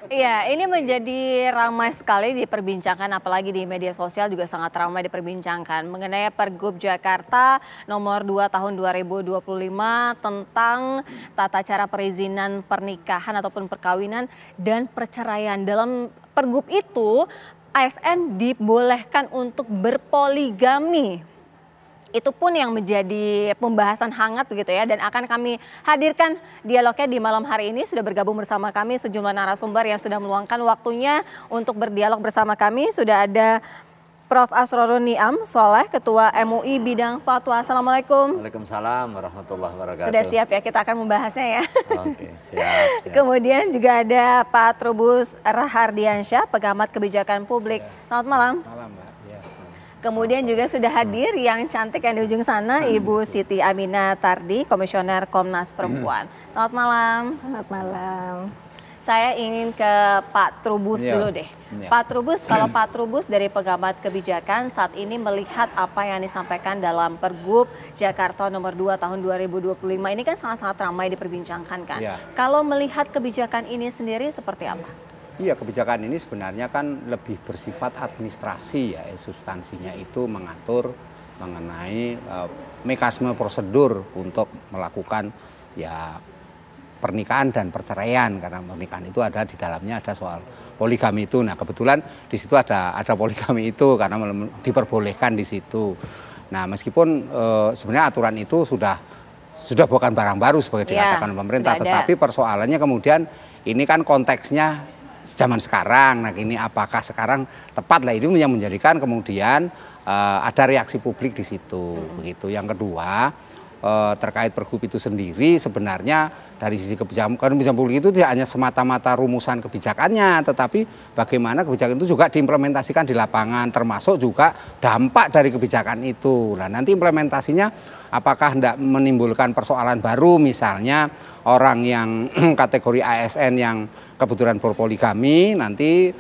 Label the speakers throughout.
Speaker 1: Iya, ini menjadi ramai sekali diperbincangkan, apalagi di media sosial juga sangat ramai diperbincangkan mengenai Pergub Jakarta nomor 2 tahun 2025 tentang tata cara perizinan pernikahan ataupun perkawinan dan perceraian. Dalam Pergub itu, ASN dibolehkan untuk berpoligami. Itu pun yang menjadi pembahasan hangat begitu ya, dan akan kami hadirkan dialognya di malam hari ini. Sudah bergabung bersama kami sejumlah narasumber yang sudah meluangkan waktunya untuk berdialog bersama kami. Sudah ada Prof. Asrorun Niam Soleh, Ketua MUI Bidang Fatwa. Assalamualaikum.
Speaker 2: Waalaikumsalam warahmatullahi wabarakatuh.
Speaker 1: Sudah siap ya, kita akan membahasnya ya.
Speaker 2: Oke, siap.
Speaker 1: Kemudian juga ada Pak Trubus Rahardiansyah, Pengamat Kebijakan Publik. Selamat malam.
Speaker 2: Malam, Mbak. Ya,
Speaker 1: Kemudian juga sudah hadir yang cantik yang di ujung sana, Ibu Siti Aminah Tardi, Komisioner Komnas Perempuan. Selamat malam.
Speaker 3: Selamat malam.
Speaker 1: Saya ingin ke Pak Trubus dulu deh. Pak Trubus, kalau Pak Trubus dari Pengamat Kebijakan saat ini melihat apa yang disampaikan dalam Pergub Jakarta nomor 2 tahun 2025 ini kan sangat-sangat ramai diperbincangkan kan. Kalau melihat kebijakan ini sendiri seperti apa?
Speaker 4: Iya, kebijakan ini sebenarnya kan lebih bersifat administrasi ya, substansinya itu mengatur mengenai mekanisme prosedur untuk melakukan ya pernikahan dan perceraian, karena pernikahan itu ada di dalamnya ada soal poligami itu. Nah, kebetulan di situ ada poligami itu karena diperbolehkan di situ. Nah, meskipun sebenarnya aturan itu sudah bukan barang baru sebagai dikatakan pemerintah, tetapi persoalannya kemudian ini kan konteksnya zaman sekarang. Nah, ini apakah sekarang tepat lah, ini yang menjadikan kemudian ada reaksi publik di situ. Begitu. Yang kedua, terkait Pergub itu sendiri sebenarnya dari sisi kebijakan publik itu tidak hanya semata-mata rumusan kebijakannya, tetapi bagaimana kebijakan itu juga diimplementasikan di lapangan, termasuk juga dampak dari kebijakan itu. Nah, nanti implementasinya apakah hendak menimbulkan persoalan baru, misalnya orang yang kategori ASN yang kebetulan berpoligami nanti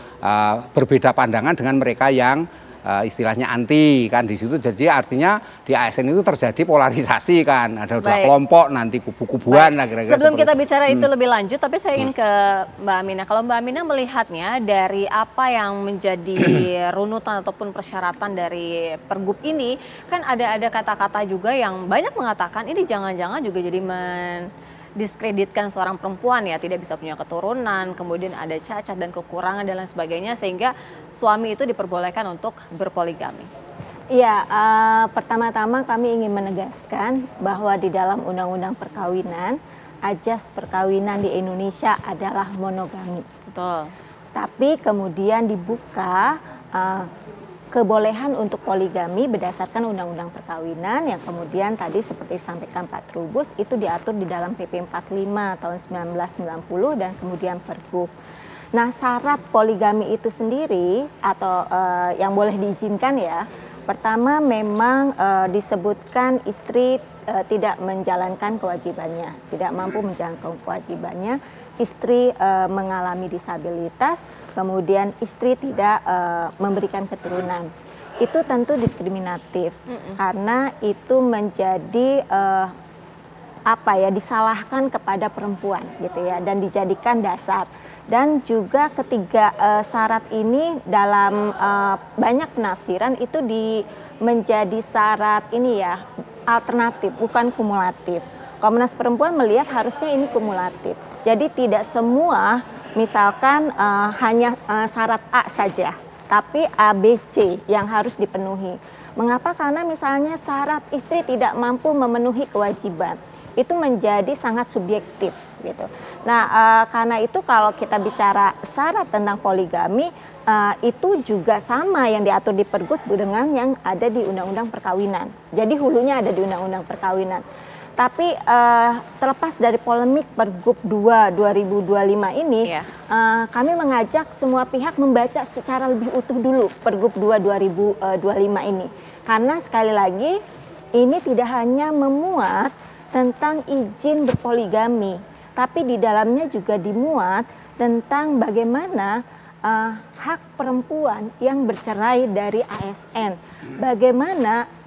Speaker 4: berbeda pandangan dengan mereka yang istilahnya anti kan di situ. Jadi artinya di ASN itu terjadi polarisasi kan, ada dua kelompok nanti kubu-kubuan lah kira-kira.
Speaker 1: Sebelum kita bicara itu lebih lanjut, tapi saya ingin ke Mbak Aminah. Kalau Mbak Aminah melihatnya dari apa yang menjadi runutan ataupun persyaratan dari Pergub ini, kan ada kata-kata juga yang banyak mengatakan ini jangan-jangan juga jadi diskreditkan seorang perempuan ya, tidak bisa punya keturunan, kemudian ada cacat dan kekurangan dan lain sebagainya, sehingga suami itu diperbolehkan untuk berpoligami.
Speaker 3: Iya, pertama-tama kami ingin menegaskan bahwa di dalam Undang-Undang Perkawinan, ajas perkawinan di Indonesia adalah monogami.
Speaker 1: Betul.
Speaker 3: Tapi kemudian dibuka kebolehan untuk poligami berdasarkan Undang-Undang Perkawinan yang kemudian tadi seperti disampaikan Pak Trubus itu diatur di dalam PP 45 tahun 1990 dan kemudian Pergub. Nah, syarat poligami itu sendiri atau yang boleh diizinkan ya, pertama memang disebutkan istri tidak menjalankan kewajibannya, tidak mampu menjalankan kewajibannya, istri mengalami disabilitas, kemudian istri tidak memberikan keturunan. Itu tentu diskriminatif karena itu menjadi disalahkan kepada perempuan gitu ya, dan dijadikan dasar. Dan juga ketiga syarat ini dalam banyak penafsiran itu menjadi syarat ini ya alternatif, bukan kumulatif. Komnas Perempuan melihat harusnya ini kumulatif. Jadi tidak semua misalkan hanya syarat A saja, tapi A, B, C yang harus dipenuhi. Mengapa? Karena misalnya syarat istri tidak mampu memenuhi kewajiban, itu menjadi sangat subjektif gitu. Nah, karena itu kalau kita bicara syarat tentang poligami, itu juga sama yang diatur di Pergub dengan yang ada di Undang-Undang Perkawinan. Jadi hulunya ada di Undang-Undang Perkawinan. Tapi terlepas dari polemik Pergub 2 2025 ini, kami mengajak semua pihak membaca secara lebih utuh dulu Pergub 2 2025 ini. Karena sekali lagi ini tidak hanya memuat tentang izin berpoligami, tapi di dalamnya juga dimuat tentang bagaimana hak perempuan yang bercerai dari ASN. Bagaimana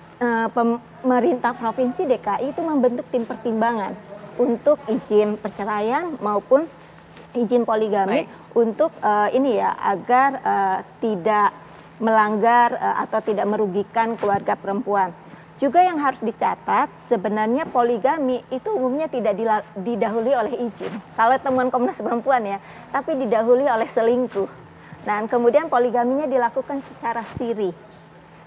Speaker 3: pemerintah Provinsi DKI itu membentuk tim pertimbangan untuk izin perceraian maupun izin poligami untuk ini ya, agar tidak melanggar atau tidak merugikan keluarga perempuan. Juga yang harus dicatat, sebenarnya poligami itu umumnya tidak didahului oleh izin. Kalau temuan Komnas Perempuan ya, tapi didahului oleh selingkuh. Nah, kemudian poligaminya dilakukan secara siri.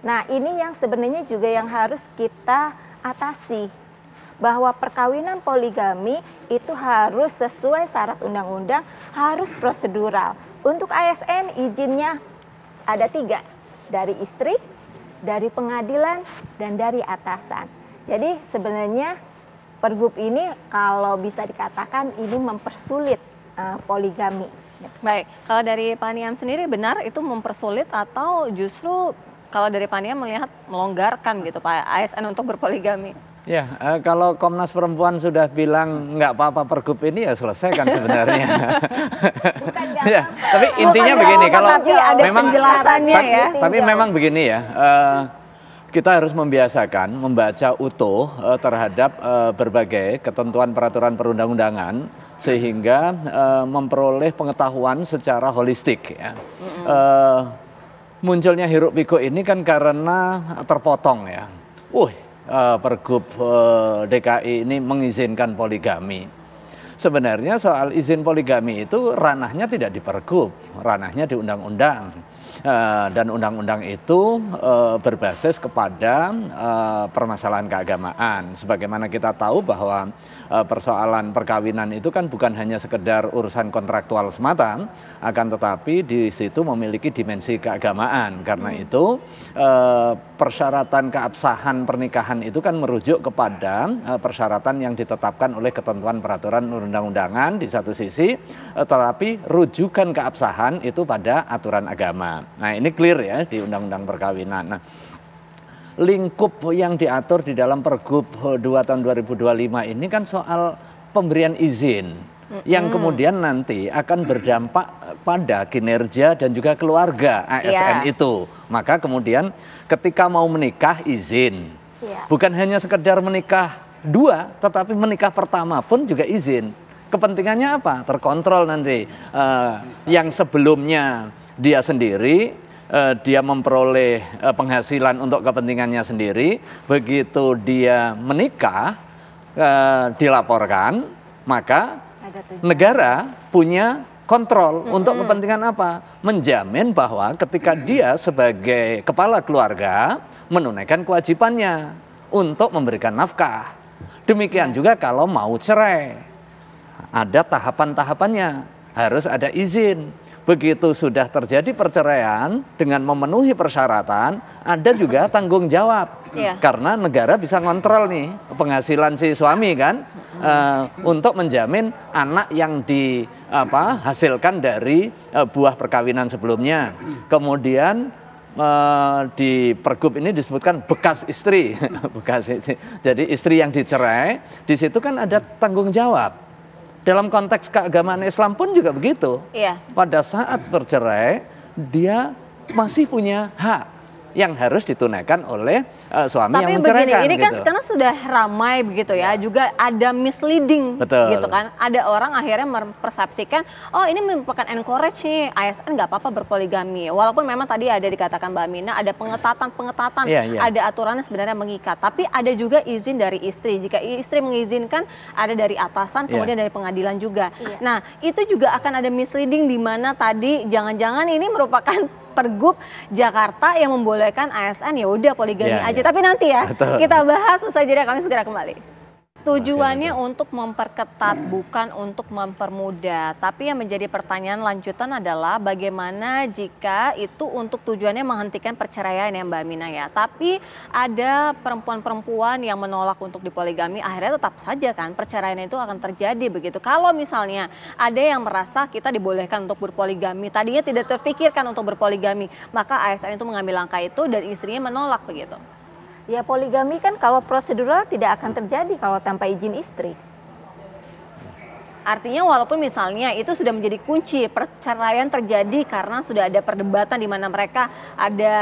Speaker 3: Nah, ini yang sebenarnya juga yang harus kita atasi. Bahwa perkawinan poligami itu harus sesuai syarat undang-undang, harus prosedural. Untuk ASN izinnya ada 3, dari istri, dari pengadilan, dan dari atasan. Jadi sebenarnya Pergub ini kalau bisa dikatakan ini mempersulit poligami.
Speaker 1: Baik, kalau dari Pak Niam sendiri benar itu mempersulit atau justru kalau dari Pak Niam melihat melonggarkan gitu Pak ASN untuk berpoligami?
Speaker 2: Ya, kalau Komnas Perempuan sudah bilang nggak apa-apa Pergub ini ya selesai kan sebenarnya. Ya, tapi intinya begini, kalau
Speaker 1: ada
Speaker 2: memang
Speaker 1: penjelasannya ya.
Speaker 2: Tapi memang begini ya, kita harus membiasakan membaca utuh terhadap berbagai ketentuan peraturan perundang-undangan sehingga memperoleh pengetahuan secara holistik ya. Munculnya hiruk pikuk ini kan karena terpotong ya. Pergub DKI ini mengizinkan poligami. Sebenarnya soal izin poligami itu ranahnya tidak di Pergub, ranahnya di undang-undang. Dan undang-undang itu berbasis kepada permasalahan keagamaan. Sebagaimana kita tahu bahwa persoalan perkawinan itu kan bukan hanya sekedar urusan kontraktual semata, akan tetapi di situ memiliki dimensi keagamaan. Karena itu persyaratan keabsahan pernikahan itu kan merujuk kepada persyaratan yang ditetapkan oleh ketentuan peraturan perundang-undangan di satu sisi, tetapi rujukan keabsahan itu pada aturan agama. Nah, ini clear ya di Undang-Undang Perkawinan. Nah, lingkup yang diatur di dalam Pergub 2 tahun 2025 ini kan soal pemberian izin yang kemudian nanti akan berdampak pada kinerja dan juga keluarga ASN itu. Maka kemudian ketika mau menikah izin. Bukan hanya sekedar menikah 2, tetapi menikah pertama pun juga izin. Kepentingannya apa? Terkontrol nanti. Yang sebelumnya dia sendiri, dia memperoleh penghasilan untuk kepentingannya sendiri. Begitu dia menikah, dilaporkan, maka negara punya kontrol untuk kepentingan apa? Menjamin bahwa ketika dia sebagai kepala keluarga menunaikan kewajibannya untuk memberikan nafkah. Demikian juga kalau mau cerai, ada tahapan-tahapannya, harus ada izin. Begitu sudah terjadi perceraian dengan memenuhi persyaratan, ada juga tanggung jawab. Karena negara bisa ngontrol nih penghasilan si suami kan, untuk menjamin anak yang dihasilkan dari buah perkawinan sebelumnya. Kemudian di Pergub ini disebutkan bekas istri, bekas istri. Jadi istri yang dicerai, di situ kan ada tanggung jawab. Dalam konteks keagamaan Islam pun juga begitu. Pada saat bercerai, dia masih punya hak yang harus ditunaikan oleh suami yang menceraikan.
Speaker 1: Tapi begini, ini kan sekarang sudah ramai begitu ya, juga ada misleading gitu kan. Ada orang akhirnya mempersepsikan, oh ini merupakan encourage nih, ASN nggak apa-apa berpoligami. Walaupun memang tadi ada dikatakan Mbak Mina, ada pengetatan, ada aturannya sebenarnya mengikat. Tapi ada juga izin dari istri. Jika istri mengizinkan, ada dari atasan, kemudian dari pengadilan juga. Nah, itu juga akan ada misleading di mana tadi jangan-jangan ini merupakan Pergub Jakarta yang membolehkan ASN ya udah poligami aja. Tapi nanti ya kita bahas usai jeda, kami segera kembali. Tujuannya untuk memperketat, bukan untuk mempermudah. Tapi yang menjadi pertanyaan lanjutan adalah bagaimana jika itu untuk tujuannya menghentikan perceraian ya Mbak Mina ya. Tapi ada perempuan-perempuan yang menolak untuk dipoligami, akhirnya tetap saja kan perceraian itu akan terjadi begitu. Kalau misalnya ada yang merasa kita dibolehkan untuk berpoligami, tadinya tidak terfikirkan untuk berpoligami, maka ASN itu mengambil langkah itu dan istrinya menolak begitu.
Speaker 3: Ya poligami kan kalau prosedural tidak akan terjadi kalau tanpa izin istri.
Speaker 1: Artinya walaupun misalnya itu sudah menjadi kunci, perceraian terjadi karena sudah ada perdebatan di mana mereka ada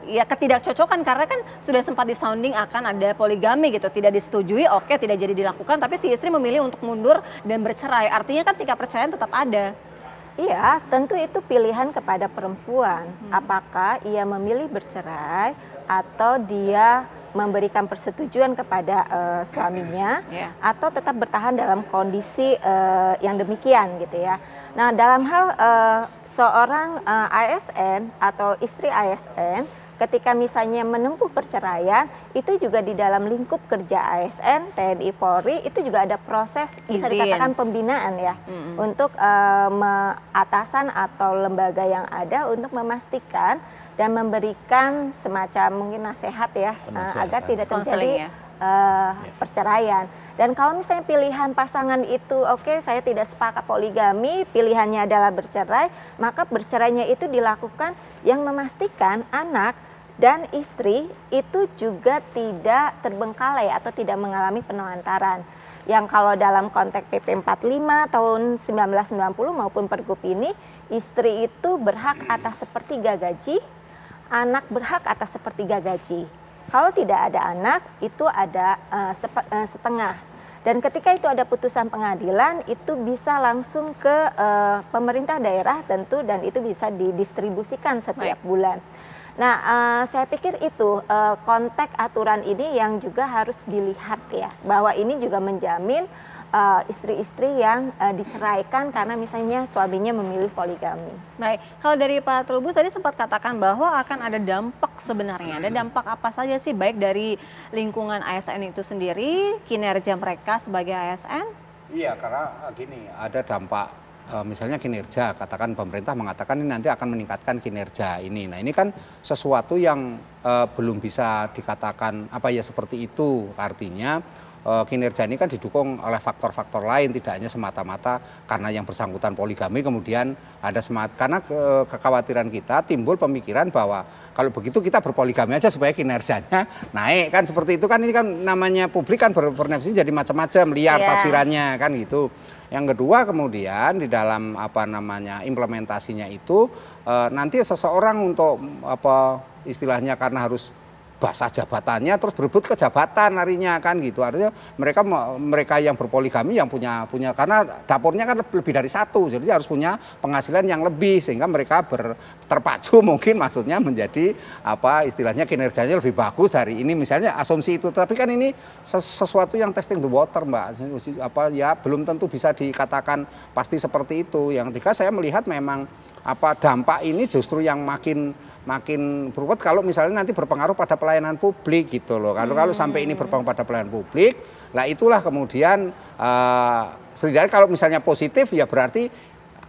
Speaker 1: ya ketidakcocokan karena kan sudah sempat disounding akan ada poligami gitu, tidak disetujui, oke tidak jadi dilakukan, tapi si istri memilih untuk mundur dan bercerai. Artinya kan tingkat perceraian tetap ada.
Speaker 3: Iya, tentu itu pilihan kepada perempuan. Apakah ia memilih bercerai atau dia memberikan persetujuan kepada suaminya, atau tetap bertahan dalam kondisi yang demikian gitu ya. Nah, dalam hal seorang ASN atau istri ASN, ketika misalnya menempuh perceraian, itu juga di dalam lingkup kerja ASN, TNI, Polri, itu juga ada proses bisa dikatakan pembinaan ya, untuk atasan atau lembaga yang ada untuk memastikan dan memberikan semacam mungkin nasihat ya, agar tidak terjadi perceraian. Dan kalau misalnya pilihan pasangan itu oke, saya tidak sepakat poligami, pilihannya adalah bercerai, maka bercerainya itu dilakukan yang memastikan anak dan istri itu juga tidak terbengkalai atau tidak mengalami penelantaran. Yang kalau dalam konteks PP 45 tahun 1990 maupun Pergub ini, istri itu berhak atas sepertiga gaji, anak berhak atas sepertiga gaji. Kalau tidak ada anak, itu ada setengah. Dan ketika itu ada putusan pengadilan, itu bisa langsung ke pemerintah daerah tentu, dan itu bisa didistribusikan setiap bulan. Nah, saya pikir itu konteks aturan ini yang juga harus dilihat ya, bahwa ini juga menjamin istri-istri yang diceraikan karena misalnya suaminya memilih poligami.
Speaker 1: Baik, kalau dari Pak Trubus tadi sempat katakan bahwa akan ada dampak sebenarnya. Ada dampak apa saja sih, baik dari lingkungan ASN itu sendiri, kinerja mereka sebagai ASN?
Speaker 4: Iya, karena gini, ada dampak misalnya kinerja, katakan pemerintah mengatakan ini nanti akan meningkatkan kinerja ini. Nah, ini kan sesuatu yang belum bisa dikatakan apa ya seperti itu. Artinya kinerja ini kan didukung oleh faktor-faktor lain, tidak hanya semata-mata karena yang bersangkutan poligami kemudian ada semangat. Karena kekhawatiran kita timbul pemikiran bahwa kalau begitu kita berpoligami aja supaya kinerjanya naik, kan seperti itu kan. Ini kan namanya publik kan bernafsi jadi macam-macam, liar tafsirannya kan gitu. Yang kedua kemudian di dalam apa namanya implementasinya itu nanti seseorang untuk apa istilahnya karena harus basah jabatannya terus berebut ke jabatan harinya kan gitu. Artinya mereka yang berpoligami yang punya karena dapurnya kan lebih dari satu, jadi harus punya penghasilan yang lebih sehingga mereka terpacu mungkin maksudnya menjadi apa istilahnya kinerjanya lebih bagus hari ini misalnya asumsi itu. Tapi kan ini sesuatu yang testing the water Mbak, apa ya belum tentu bisa dikatakan pasti seperti itu. Yang ketiga saya melihat memang apa dampak ini justru yang makin berupat kalau misalnya nanti berpengaruh pada pelayanan publik gitu loh. Kalau sampai ini berpengaruh pada pelayanan publik, lah itulah kemudian setidaknya kalau misalnya positif ya berarti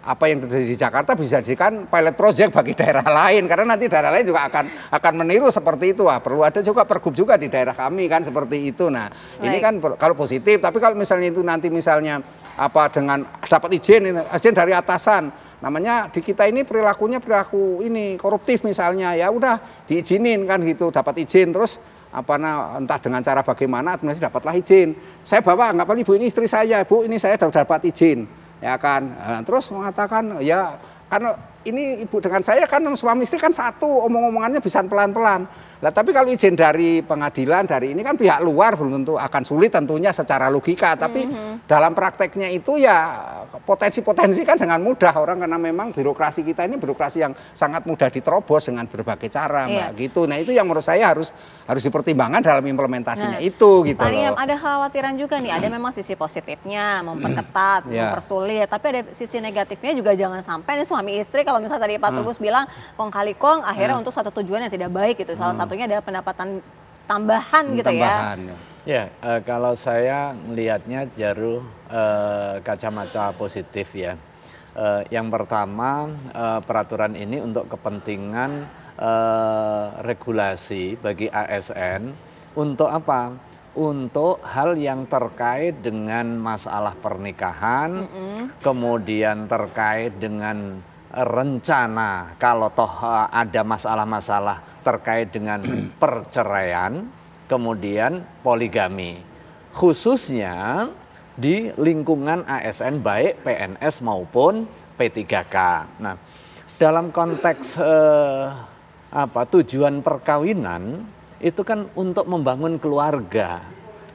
Speaker 4: apa yang terjadi di Jakarta bisa dijadikan pilot project bagi daerah lain karena nanti daerah lain juga akan meniru seperti itu. Perlu ada juga pergub juga di daerah kami kan seperti itu. Nah, ini kan kalau positif, tapi kalau misalnya itu nanti misalnya apa dengan dapat izin dari atasan. Namanya di kita ini perilaku ini koruptif misalnya, ya udah diizinin kan gitu, dapat izin terus entah dengan cara bagaimana administrasi dapatlah izin. Saya bawa nggak apa-apa, ibu ini istri saya, bu ini saya dapat izin, ya kan. Terus mengatakan ya karena ini ibu dengan saya kan suami istri kan satu, omong-omongannya bisa pelan-pelan. Lah tapi kalau izin dari pengadilan dari ini kan pihak luar belum tentu akan sulit tentunya secara logika. Tapi dalam prakteknya itu ya potensi-potensi kan sangat mudah orang karena memang birokrasi kita ini birokrasi yang sangat mudah diterobos dengan berbagai cara Mbak gitu. Nah itu yang menurut saya harus dipertimbangkan dalam implementasinya itu gitu
Speaker 1: Pak
Speaker 4: loh.
Speaker 1: Ada khawatiran juga nih, ada memang sisi positifnya memperketat, mempersulit, tapi ada sisi negatifnya juga jangan sampai nih suami istri kalau misalnya tadi Pak Trubus bilang kong kali kong akhirnya untuk satu tujuan yang tidak baik gitu. Salah satunya ada pendapatan tambahan gitu ya.
Speaker 2: Ya, kalau saya melihatnya Jaruh kacamata positif ya. Yang pertama peraturan ini untuk kepentingan regulasi bagi ASN untuk apa? Untuk hal yang terkait dengan masalah pernikahan, kemudian terkait dengan rencana kalau toh ada masalah-masalah terkait dengan perceraian, kemudian poligami. Khususnya di lingkungan ASN baik PNS maupun P3K. Nah, dalam konteks tujuan perkawinan itu kan untuk membangun keluarga.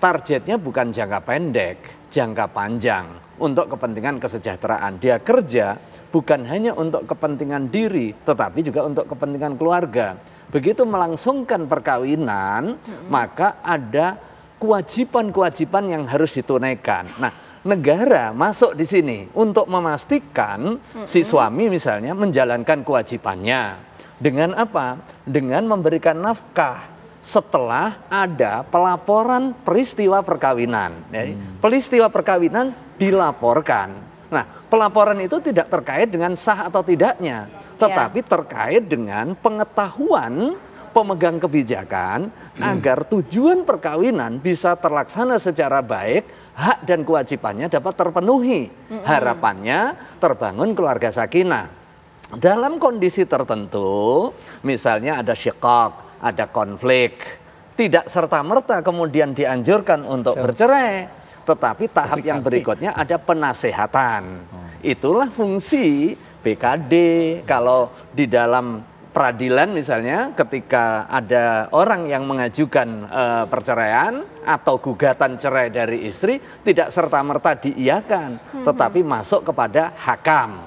Speaker 2: Targetnya bukan jangka pendek, jangka panjang untuk kepentingan kesejahteraan. Dia kerja bukan hanya untuk kepentingan diri, tetapi juga untuk kepentingan keluarga. Begitu melangsungkan perkawinan, maka ada kewajiban-kewajiban yang harus ditunaikan. Nah, negara masuk di sini untuk memastikan si suami misalnya menjalankan kewajibannya. Dengan apa? Dengan memberikan nafkah setelah ada pelaporan peristiwa perkawinan. Peristiwa perkawinan dilaporkan. Nah, pelaporan itu tidak terkait dengan sah atau tidaknya, tetapi terkait dengan pengetahuan pemegang kebijakan agar tujuan perkawinan bisa terlaksana secara baik, hak dan kewajibannya dapat terpenuhi. Harapannya terbangun keluarga sakinah. Dalam kondisi tertentu, misalnya ada syikok, ada konflik, tidak serta-merta kemudian dianjurkan untuk bercerai, tetapi tahap yang berikutnya ada penasehatan. Itulah fungsi BKD. Kalau di dalam peradilan misalnya ketika ada orang yang mengajukan perceraian atau gugatan cerai dari istri, tidak serta-merta diiyakan, tetapi masuk kepada hakam.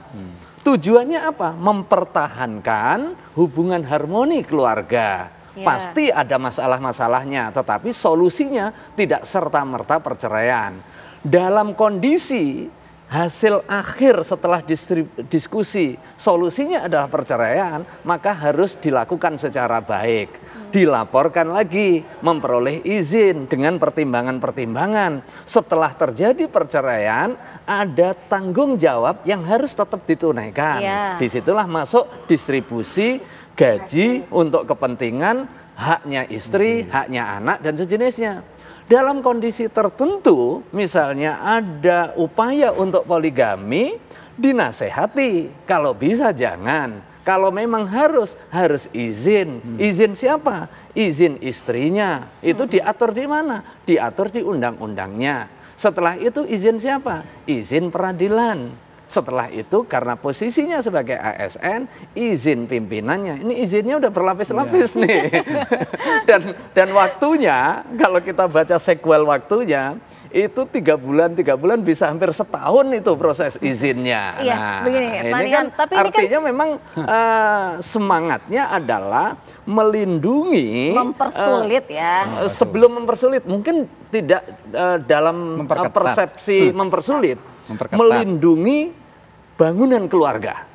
Speaker 2: Tujuannya apa? Mempertahankan hubungan harmoni keluarga. Pasti ada masalah-masalahnya, tetapi solusinya tidak serta-merta perceraian. Dalam kondisi hasil akhir setelah diskusi, solusinya adalah perceraian, maka harus dilakukan secara baik. Dilaporkan lagi, memperoleh izin dengan pertimbangan-pertimbangan. Setelah terjadi perceraian, ada tanggung jawab yang harus tetap ditunaikan. Disitulah masuk distribusi gaji untuk kepentingan haknya istri, haknya anak, dan sejenisnya. Dalam kondisi tertentu, misalnya ada upaya untuk poligami, dinasehati. Kalau bisa jangan. Kalau memang harus izin. Izin siapa? Izin istrinya. Itu diatur di mana? Diatur di undang-undangnya. Setelah itu izin siapa? Izin peradilan. Setelah itu karena posisinya sebagai ASN, izin pimpinannya. Ini izinnya udah berlapis-lapis nih. dan waktunya, kalau kita baca sequel waktunya, itu 3 bulan bisa hampir setahun itu proses izinnya.
Speaker 1: Nah, begini,
Speaker 2: ini kan
Speaker 1: tapi
Speaker 2: artinya memang semangatnya adalah melindungi,
Speaker 1: mempersulit
Speaker 2: sebelum mempersulit, mungkin tidak dalam persepsi mempersulit, melindungi bangunan keluarga.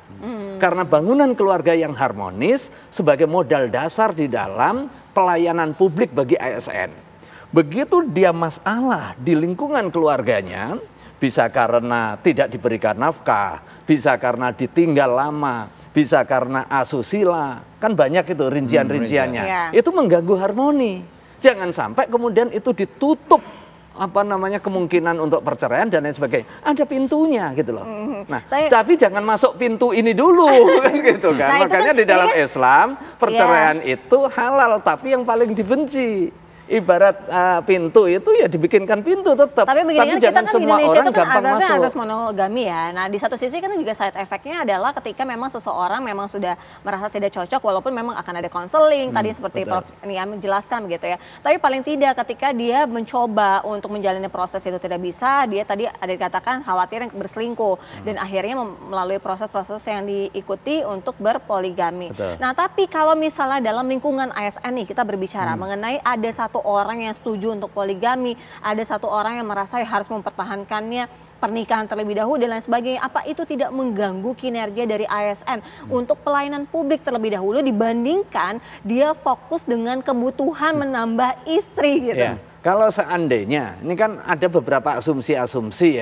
Speaker 2: Karena bangunan keluarga yang harmonis sebagai modal dasar di dalam pelayanan publik bagi ASN. Begitu dia masalah di lingkungan keluarganya, bisa karena tidak diberikan nafkah, bisa karena ditinggal lama, bisa karena asusila, kan banyak itu rincian-rinciannya. Itu mengganggu harmoni. Jangan sampai kemudian itu ditutup kemungkinan untuk perceraian dan lain sebagainya. Ada pintunya gitu loh. Nah, tapi jangan masuk pintu ini dulu kan gitu kan. Makanya di dalam Islam perceraian itu halal, tapi yang paling dibenci. Ibarat pintu itu ya dibikinkan pintu tetap.
Speaker 1: Tapi begini,
Speaker 2: jangan
Speaker 1: kita kan
Speaker 2: semua
Speaker 1: di Indonesia
Speaker 2: orang
Speaker 1: itu kan
Speaker 2: gampang masuk.
Speaker 1: asas monogami ya. Nah, di satu sisi kan juga side effect-nya adalah ketika memang seseorang memang sudah merasa tidak cocok, walaupun memang akan ada konseling tadi seperti Prof. Niam menjelaskan begitu ya. Tapi paling tidak ketika dia mencoba untuk menjalani proses itu tidak bisa, dia tadi ada dikatakan khawatir yang berselingkuh dan akhirnya melalui proses-proses yang diikuti untuk berpoligami. Nah, tapi kalau misalnya dalam lingkungan ASN nih kita berbicara mengenai ada satu orang yang setuju untuk poligami, ada satu orang yang merasa harus mempertahankannya pernikahan terlebih dahulu dan lain sebagainya. Apa itu tidak mengganggu kinerja dari ASN untuk pelayanan publik terlebih dahulu dibandingkan dia fokus dengan kebutuhan menambah istri gitu?
Speaker 2: Kalau seandainya, ini kan ada beberapa asumsi-asumsi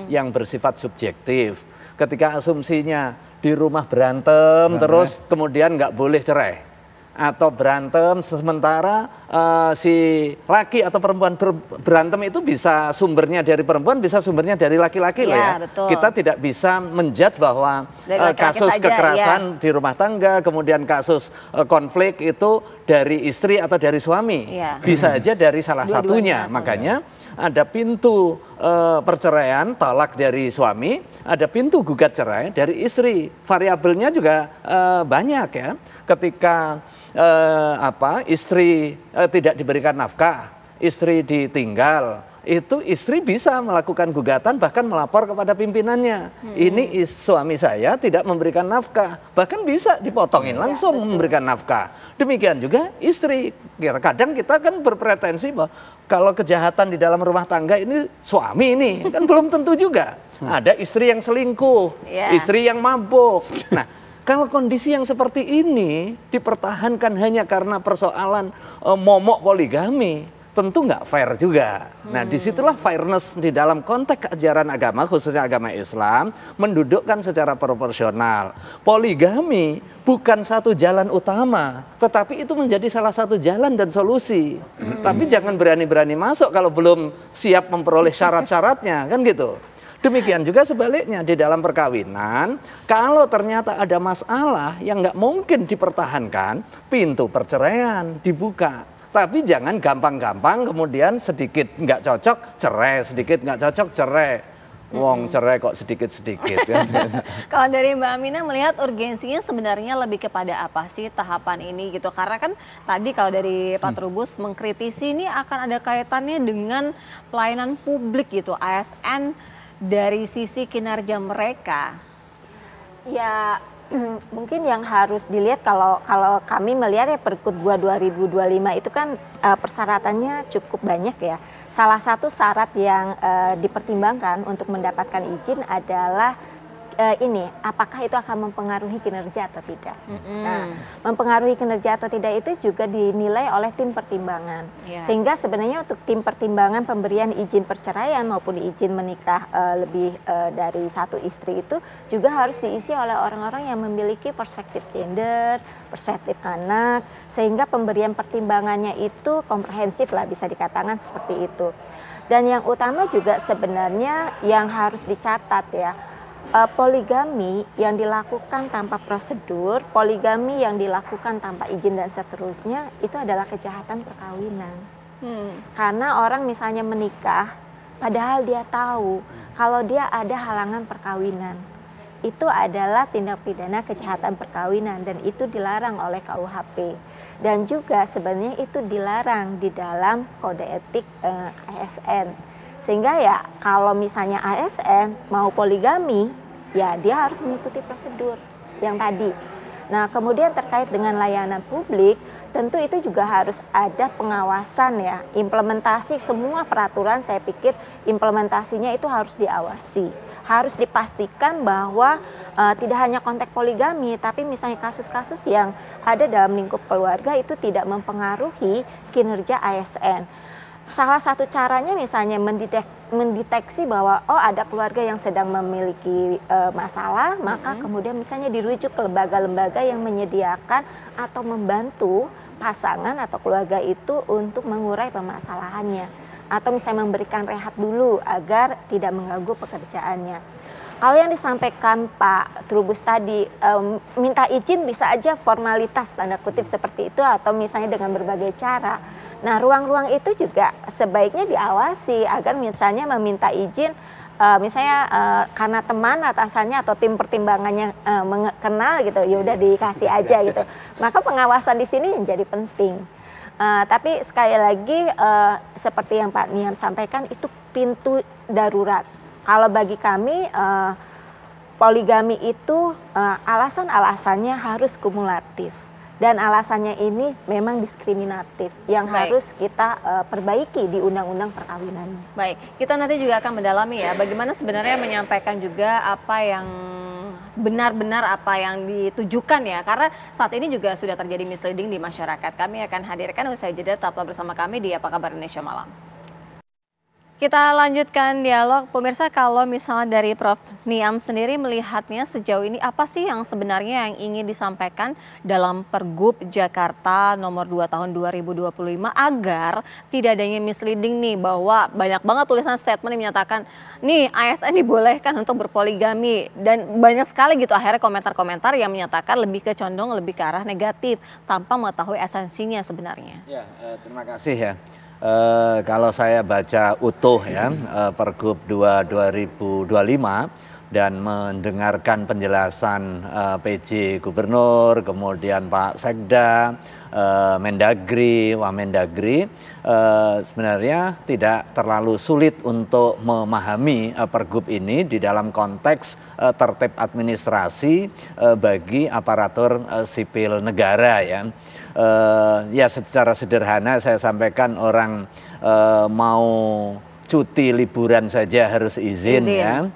Speaker 2: yang bersifat subjektif. Ketika asumsinya di rumah berantem terus kemudian nggak boleh cerai. Atau berantem sementara si laki atau perempuan berantem itu bisa sumbernya dari perempuan, bisa sumbernya dari laki-laki loh ya.
Speaker 1: Betul.
Speaker 2: Kita tidak bisa menjudge bahwa kasus kekerasan di rumah tangga, kemudian kasus konflik itu dari istri atau dari suami. Bisa aja dari salah satunya. Makanya ada pintu perceraian, talak dari suami, ada pintu gugat cerai dari istri. Variabelnya juga banyak ya. Ketika istri tidak diberikan nafkah, istri ditinggal, itu istri bisa melakukan gugatan bahkan melapor kepada pimpinannya. Ini suami saya tidak memberikan nafkah, bahkan bisa dipotongin langsung memberikan nafkah. Demikian juga istri. Kadang kita kan berpretensi bahwa kalau kejahatan di dalam rumah tangga ini suami ini, kan belum tentu juga. Ada istri yang selingkuh, istri yang mabuk. Nah, kalau kondisi yang seperti ini dipertahankan hanya karena persoalan momok poligami, tentu nggak fair juga. Nah, disitulah fairness di dalam konteks ajaran agama, khususnya agama Islam, mendudukkan secara proporsional. Poligami bukan satu jalan utama, tetapi itu menjadi salah satu jalan dan solusi. Tapi jangan berani-berani masuk kalau belum siap memperoleh syarat-syaratnya, kan gitu. Demikian juga sebaliknya di dalam perkawinan, kalau ternyata ada masalah yang nggak mungkin dipertahankan, pintu perceraian dibuka. Tapi jangan gampang-gampang kemudian sedikit nggak cocok cerai, sedikit nggak cocok cerai. Wong cerai kok sedikit-sedikit.
Speaker 1: Kalau dari Mbak Aminah melihat urgensinya sebenarnya lebih kepada apa sih tahapan ini gitu? Karena kan tadi kalau dari Pak Trubus mengkritisi ini akan ada kaitannya dengan pelayanan publik gitu, ASN dari sisi kinerja mereka.
Speaker 3: Ya, mungkin yang harus dilihat kalau kami melihat ya Pergub 2025 itu kan persyaratannya cukup banyak ya. Salah satu syarat yang dipertimbangkan untuk mendapatkan izin adalah apakah itu akan mempengaruhi kinerja atau tidak. Nah, mempengaruhi kinerja atau tidak itu juga dinilai oleh tim pertimbangan. Sehingga sebenarnya untuk tim pertimbangan pemberian izin perceraian maupun izin menikah lebih dari satu istri itu juga harus diisi oleh orang-orang yang memiliki perspektif gender, perspektif anak, sehingga pemberian pertimbangannya itu komprehensif lah, bisa dikatakan seperti itu. Dan yang utama juga sebenarnya yang harus dicatat ya, poligami yang dilakukan tanpa prosedur, poligami yang dilakukan tanpa izin dan seterusnya itu adalah kejahatan perkawinan. Karena orang misalnya menikah, padahal dia tahu kalau dia ada halangan perkawinan, itu adalah tindak pidana kejahatan perkawinan dan itu dilarang oleh KUHP. Dan juga sebenarnya itu dilarang di dalam kode etik ASN. Sehingga ya kalau misalnya ASN mau poligami, ya dia harus mengikuti prosedur yang tadi. Nah, kemudian terkait dengan layanan publik, tentu itu juga harus ada pengawasan ya. Implementasi semua peraturan, saya pikir implementasinya itu harus diawasi. Harus dipastikan bahwa tidak hanya konteks poligami, tapi misalnya kasus-kasus yang ada dalam lingkup keluarga itu tidak mempengaruhi kinerja ASN. Salah satu caranya misalnya mendeteksi bahwa ada keluarga yang sedang memiliki masalah, maka kemudian misalnya dirujuk ke lembaga-lembaga yang menyediakan atau membantu pasangan atau keluarga itu untuk mengurai permasalahannya, atau misalnya memberikan rehat dulu agar tidak mengganggu pekerjaannya. Kalau yang disampaikan Pak Trubus tadi, minta izin bisa aja formalitas tanda kutip seperti itu, atau misalnya dengan berbagai cara. Nah, ruang-ruang itu juga sebaiknya diawasi agar misalnya meminta izin, misalnya karena teman atasannya atau tim pertimbangannya kenal gitu, ya udah dikasih aja gitu. Maka pengawasan di sini menjadi penting. Tapi sekali lagi seperti yang Pak Niam sampaikan, itu pintu darurat. Kalau bagi kami poligami itu alasan-alasannya harus kumulatif. Dan alasannya ini memang diskriminatif yang harus kita perbaiki di undang-undang perkawinan.
Speaker 1: Baik, kita nanti juga akan mendalami ya bagaimana sebenarnya menyampaikan juga apa yang benar-benar apa yang ditujukan ya. Karena saat ini juga sudah terjadi misleading di masyarakat. Kami akan hadirkan usai jeda, tetaplah bersama kami di Apa Kabar Indonesia Malam. Kita lanjutkan dialog, pemirsa. Kalau misalnya dari Prof. Niam sendiri melihatnya sejauh ini apa sih yang sebenarnya yang ingin disampaikan dalam Pergub Jakarta nomor 2 tahun 2025 agar tidak adanya misleading nih, bahwa banyak banget tulisan statement yang menyatakan nih ASN dibolehkan untuk berpoligami, dan banyak sekali gitu akhirnya komentar-komentar yang menyatakan lebih ke condong lebih ke arah negatif tanpa mengetahui esensinya sebenarnya.
Speaker 2: Ya, terima kasih ya. Kalau saya baca utuh ya Pergub 2 2025 dan mendengarkan penjelasan PJ Gubernur, kemudian Pak Sekda, Mendagri, Wamendagri, sebenarnya tidak terlalu sulit untuk memahami Pergub ini di dalam konteks tertib administrasi bagi aparatur sipil negara ya. Ya secara sederhana saya sampaikan orang mau cuti liburan saja harus izin. Ya,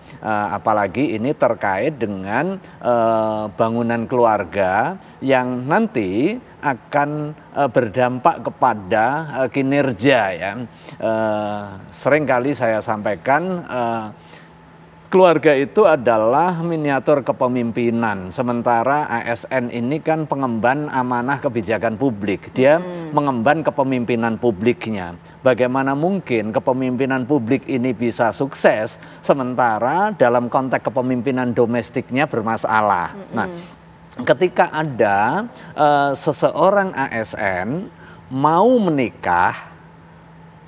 Speaker 2: apalagi ini terkait dengan bangunan keluarga yang nanti akan berdampak kepada kinerja ya. Seringkali saya sampaikan keluarga itu adalah miniatur kepemimpinan, sementara ASN ini kan pengemban amanah kebijakan publik. Dia mengemban kepemimpinan publiknya. Bagaimana mungkin kepemimpinan publik ini bisa sukses, sementara dalam konteks kepemimpinan domestiknya bermasalah. Nah, ketika ada seseorang ASN mau menikah,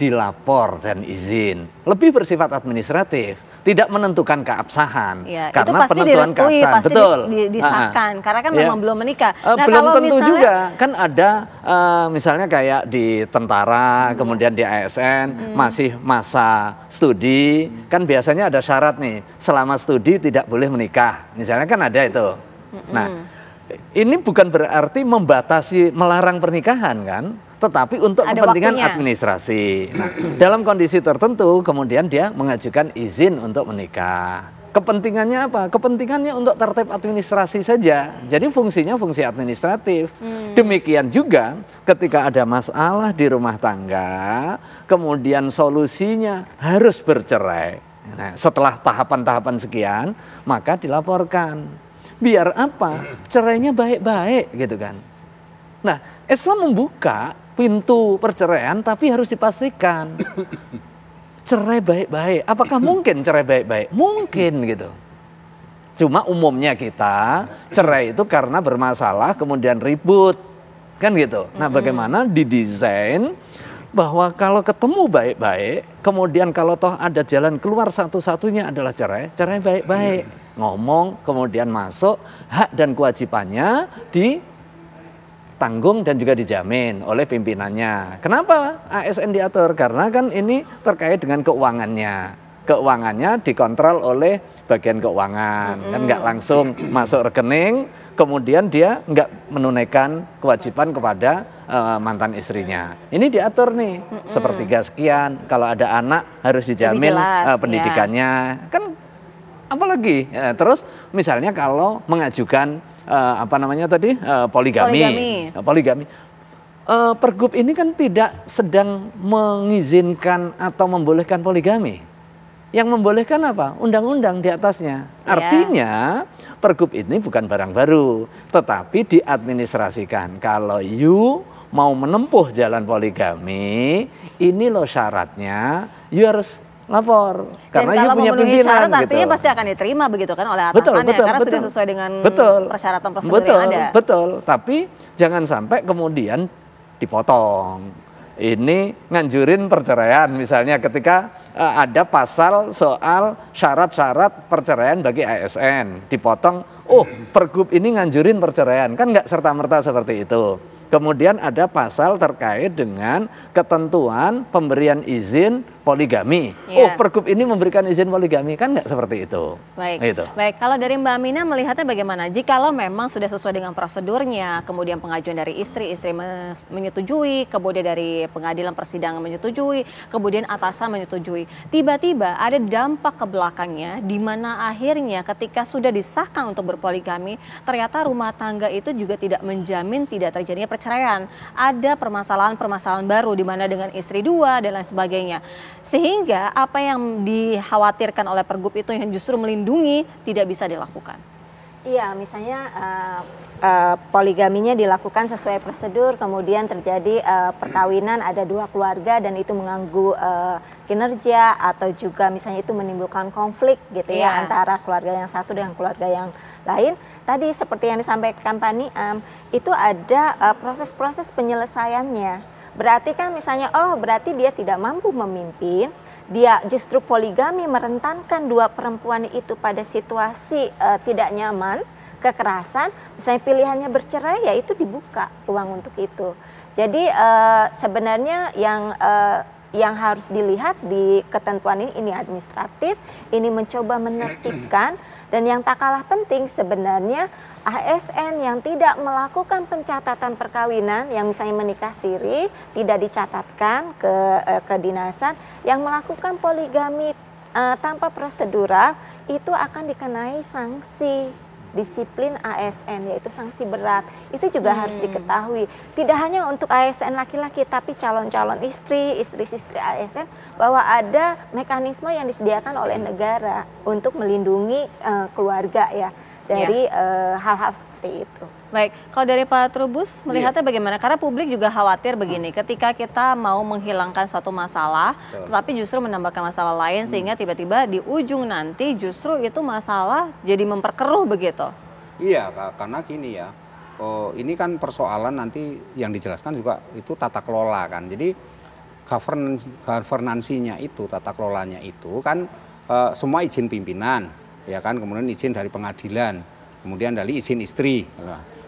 Speaker 2: dilapor dan izin, lebih bersifat administratif, tidak menentukan keabsahan.
Speaker 1: Ya,
Speaker 2: karena
Speaker 1: itu pasti
Speaker 2: penentuan
Speaker 1: direstui,
Speaker 2: keabsahan
Speaker 1: pasti
Speaker 2: betul
Speaker 1: disahkan, karena kan memang belum menikah.
Speaker 2: Nah, belum
Speaker 1: kalau
Speaker 2: tentu
Speaker 1: misalnya,
Speaker 2: juga, kan ada misalnya kayak di tentara, kemudian di ASN masih masa studi, kan biasanya ada syarat nih, selama studi tidak boleh menikah, misalnya kan ada itu. Nah, ini bukan berarti membatasi, melarang pernikahan kan, tetapi untuk
Speaker 1: ada
Speaker 2: kepentingan
Speaker 1: waktunya.
Speaker 2: administrasi. Nah, dalam kondisi tertentu kemudian dia mengajukan izin untuk menikah. Kepentingannya apa? Kepentingannya untuk tertib administrasi saja. Jadi fungsinya fungsi administratif. Demikian juga ketika ada masalah di rumah tangga, kemudian solusinya harus bercerai. Nah, setelah tahapan-tahapan sekian, maka dilaporkan. Biar apa? Cerainya baik-baik gitu kan. Nah, Islam membuka pintu perceraian, tapi harus dipastikan cerai baik-baik. Apakah mungkin cerai baik-baik? Mungkin gitu. Cuma umumnya kita cerai itu karena bermasalah kemudian ribut, kan gitu. Nah, bagaimana didesain bahwa kalau ketemu baik-baik, kemudian kalau toh ada jalan keluar satu-satunya adalah cerai, cerai baik-baik. Ngomong, kemudian masuk, hak dan kewajibannya ditanggung dan juga dijamin oleh pimpinannya. Kenapa ASN diatur? Karena kan ini terkait dengan keuangannya. Keuangannya dikontrol oleh bagian keuangan, kan nggak langsung masuk rekening, kemudian dia nggak menunaikan kewajiban kepada mantan istrinya. Ini diatur nih, sepertiga sekian, kalau ada anak harus dijamin
Speaker 1: jelas,
Speaker 2: pendidikannya. Kan apalagi, terus misalnya kalau mengajukan apa namanya tadi poligami. Pergub ini kan tidak sedang mengizinkan atau membolehkan poligami. Yang membolehkan apa? Undang-undang di atasnya. Artinya Pergub ini bukan barang baru, tetapi diadministrasikan. Kalau you mau menempuh jalan poligami, ini loh syaratnya, you harus lapor. Karena you punya pimpinan
Speaker 1: syarat,
Speaker 2: gitu.
Speaker 1: Artinya pasti akan diterima begitu kan oleh atasannya, karena sudah sesuai dengan persyaratan prosedur yang ada.
Speaker 2: Betul, tapi jangan sampai kemudian dipotong. Ini nganjurin perceraian, misalnya ketika ada pasal soal syarat-syarat perceraian bagi ASN, dipotong, oh Pergub ini nganjurin perceraian, kan nggak serta-merta seperti itu. Kemudian ada pasal terkait dengan ketentuan pemberian izin poligami. Oh, Pergub ini memberikan izin poligami, kan nggak seperti itu.
Speaker 1: Baik,
Speaker 2: gitu.
Speaker 1: Baik. Kalau dari Mbak Amina melihatnya bagaimana? Jikalau memang sudah sesuai dengan prosedurnya, kemudian pengajuan dari istri menyetujui, kemudian dari pengadilan persidangan menyetujui, kemudian atasan menyetujui. Tiba-tiba ada dampak ke belakangnya, di mana akhirnya ketika sudah disahkan untuk berpoligami, ternyata rumah tangga itu juga tidak menjamin tidak terjadinya perceraian. Ada permasalahan-permasalahan baru di mana dengan istri dua dan lain sebagainya. Sehingga apa yang dikhawatirkan oleh Pergub itu yang justru melindungi tidak bisa dilakukan.
Speaker 3: Iya, misalnya poligaminya dilakukan sesuai prosedur, kemudian terjadi perkawinan ada dua keluarga dan itu mengganggu kinerja atau juga misalnya itu menimbulkan konflik gitu ya antara keluarga yang satu dengan keluarga yang lain. Tadi seperti yang disampaikan Pak Niam, itu ada proses-proses penyelesaiannya. Berarti kan misalnya, oh berarti dia tidak mampu memimpin, dia justru poligami merentankan dua perempuan itu pada situasi tidak nyaman, kekerasan, misalnya pilihannya bercerai, ya itu dibuka ruang untuk itu. Jadi sebenarnya yang harus dilihat di ketentuan ini administratif, ini mencoba menertibkan, dan yang tak kalah penting sebenarnya ASN yang tidak melakukan pencatatan perkawinan, yang misalnya menikah siri, tidak dicatatkan ke kedinasan, yang melakukan poligami tanpa prosedural, itu akan dikenai sanksi disiplin ASN, yaitu sanksi berat. Itu juga harus diketahui. Tidak hanya untuk ASN laki-laki, tapi calon-calon istri, istri-istri ASN, bahwa ada mekanisme yang disediakan oleh negara untuk melindungi keluarga ya dari hal-hal seperti itu.
Speaker 1: Baik, kalau dari Pak Trubus melihatnya bagaimana? Karena publik juga khawatir begini, ketika kita mau menghilangkan suatu masalah, tetapi justru menambahkan masalah lain, sehingga tiba-tiba di ujung nanti justru itu masalah jadi memperkeruh begitu.
Speaker 4: Iya, karena gini ya, ini kan persoalan nanti yang dijelaskan juga itu tata kelola kan. Jadi governansinya itu, tata kelolanya itu kan semua izin pimpinan, ya kan, kemudian izin dari pengadilan, kemudian dari izin istri.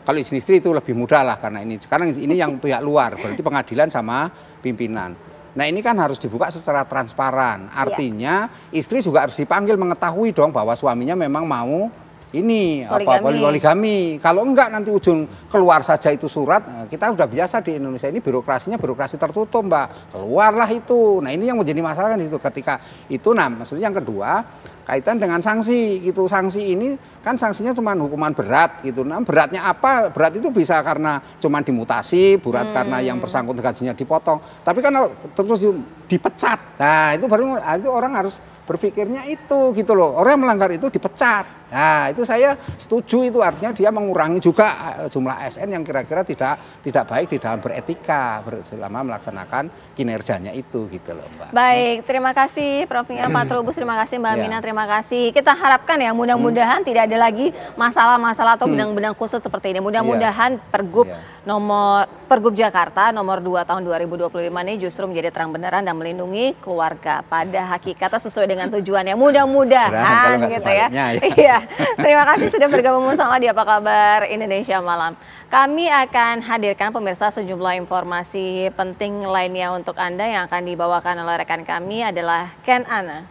Speaker 4: Kalau izin istri itu lebih mudah lah, karena ini sekarang ini yang pihak luar, berarti pengadilan sama pimpinan. Nah ini kan harus dibuka secara transparan, artinya istri juga harus dipanggil mengetahui dong bahwa suaminya memang mau ini poligami. Kalau enggak nanti ujung keluar saja itu surat, kita udah biasa di Indonesia ini birokrasinya birokrasi tertutup, Mbak. Keluarlah itu. Nah ini yang menjadi masalah kan di situ. Ketika itu, nah maksudnya yang kedua kaitan dengan sanksi gitu. Sanksi ini kan sanksinya cuma hukuman berat gitu. Nah beratnya apa? Berat itu bisa karena cuma dimutasi, berat karena yang bersangkutan gajinya dipotong. Tapi kan terus dipecat. Nah itu baru itu orang harus berpikirnya itu gitu loh. Orang yang melanggar itu dipecat. Nah itu saya setuju, itu artinya dia mengurangi juga jumlah ASN yang kira-kira tidak baik di dalam beretika selama melaksanakan kinerjanya itu gitu loh Mbak.
Speaker 1: Baik, terima kasih Prof. Nia, Pak Trubus, terima kasih Mbak Mina, terima kasih. Kita harapkan ya mudah-mudahan tidak ada lagi masalah-masalah atau benang-benang khusus seperti ini. Mudah-mudahan Pergub Jakarta nomor 2 tahun 2025 ini justru menjadi terang benderang dan melindungi keluarga pada hakikatnya sesuai dengan tujuannya. Mudah-mudahan gitu ya. Iya. Terima kasih sudah bergabung bersama di Apa Kabar Indonesia Malam. Kami akan hadirkan pemirsa sejumlah informasi penting lainnya untuk Anda. Yang akan dibawakan oleh rekan kami adalah Ken Ana.